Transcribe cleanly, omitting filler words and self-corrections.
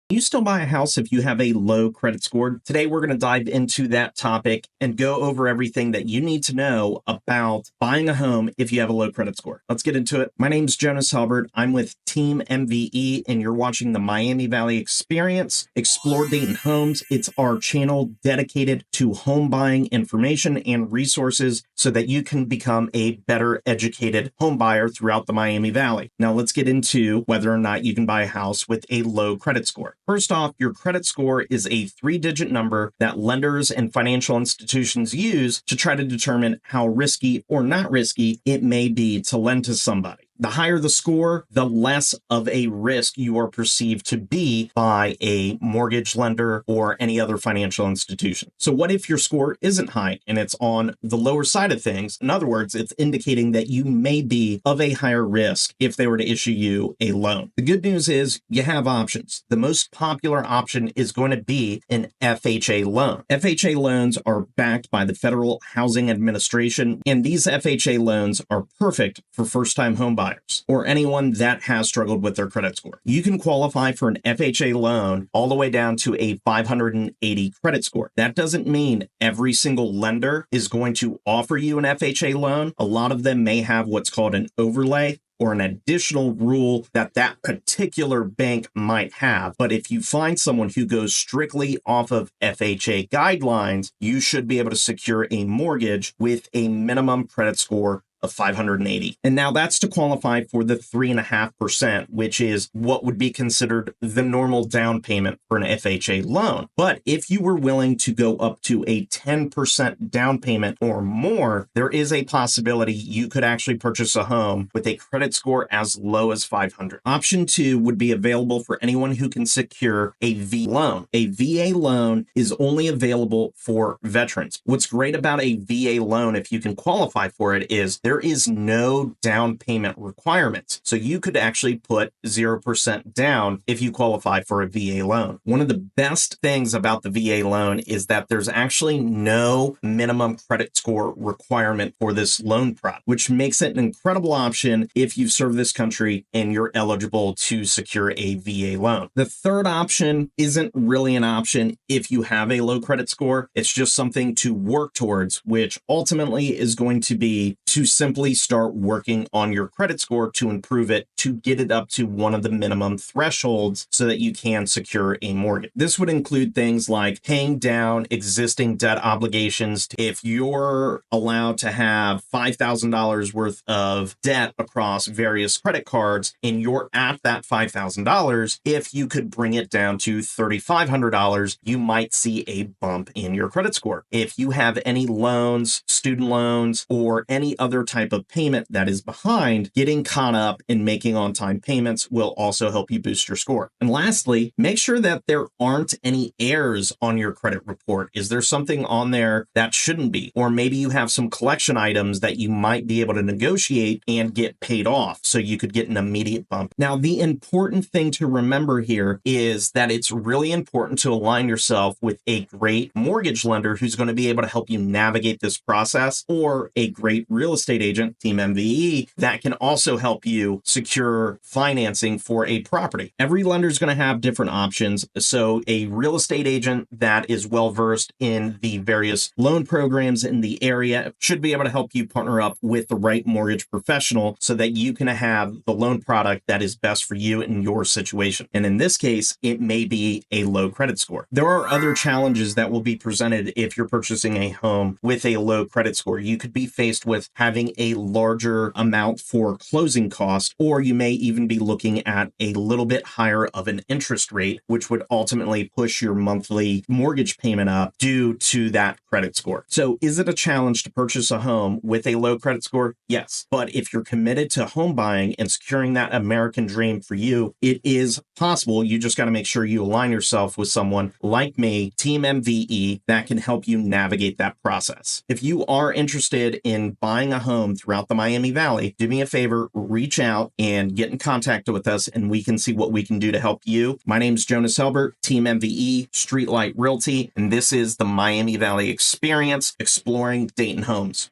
You still buy a house if you have a low credit score? Today, we're going to dive into that topic and go over everything that you need to know about buying a home if you have a low credit score. Let's get into it. My name is Jonas Helbert. I'm with Team MVE, and you're watching the Miami Valley Experience, Explore Dayton Homes. It's our channel dedicated to home buying information and resources so that you can become a better educated home buyer throughout the Miami Valley. Now, let's get into whether or not you can buy a house with a low credit score. First off, your credit score is a 3-digit number that lenders and financial institutions use to try to determine how risky or not risky it may be to lend to somebody. The higher the score, the less of a risk you are perceived to be by a mortgage lender or any other financial institution. So what if your score isn't high and it's on the lower side of things? In other words, it's indicating that you may be of a higher risk if they were to issue you a loan. The good news is you have options. The most popular option is going to be an FHA loan. FHA loans are backed by the Federal Housing Administration, and these FHA loans are perfect for first-time home buyers or anyone that has struggled with their credit score. You can qualify for an FHA loan all the way down to a 580 credit score. That doesn't mean every single lender is going to offer you an FHA loan. A lot of them may have what's called an overlay or an additional rule that particular bank might have. But if you find someone who goes strictly off of FHA guidelines, you should be able to secure a mortgage with a minimum credit score of 580. And now that's to qualify for the 3.5%, which is what would be considered the normal down payment for an FHA loan. But if you were willing to go up to a 10% down payment or more, there is a possibility you could actually purchase a home with a credit score as low as 500. Option 2 would be available for anyone who can secure a VA loan. A VA loan is only available for veterans. What's great about a VA loan, if you can qualify for it, is there is no down payment requirements. So you could actually put 0% down if you qualify for a VA loan. One of the best things about the VA loan is that there's actually no minimum credit score requirement for this loan product, which makes it an incredible option if you've served this country and you're eligible to secure a VA loan. The third option isn't really an option if you have a low credit score. It's just something to work towards, which ultimately is going to be to simply start working on your credit score to improve it, to get it up to one of the minimum thresholds so that you can secure a mortgage. This would include things like paying down existing debt obligations. If you're allowed to have $5,000 worth of debt across various credit cards and you're at that $5,000, if you could bring it down to $3,500, you might see a bump in your credit score. If you have any loans, student loans, or any other type of payment that is behind, getting caught up in making on-time payments will also help you boost your score. And lastly, make sure that there aren't any errors on your credit report. Is there something on there that shouldn't be? Or maybe you have some collection items that you might be able to negotiate and get paid off so you could get an immediate bump. Now, the important thing to remember here is that it's really important to align yourself with a great mortgage lender who's going to be able to help you navigate this process, or a great real estate agent, Team MVE, that can also help you secure financing for a property. Every lender is going to have different options. So a real estate agent that is well versed in the various loan programs in the area should be able to help you partner up with the right mortgage professional so that you can have the loan product that is best for you in your situation. And in this case, it may be a low credit score. There are other challenges that will be presented if you're purchasing a home with a low credit score. You could be faced with having a larger amount for closing costs, or you may even be looking at a little bit higher of an interest rate, which would ultimately push your monthly mortgage payment up due to that credit score. So is it a challenge to purchase a home with a low credit score? Yes. But if you're committed to home buying and securing that American dream for you, it is possible. You just got to make sure you align yourself with someone like me, Team MVE, that can help you navigate that process. If you are interested in buying a home throughout the Miami Valley, do me a favor, reach out and get in contact with us and we can see what we can do to help you. My name is Jonas Helbert, Team MVE, Streetlight Realty, and this is the Miami Valley Experience, Exploring Dayton Homes.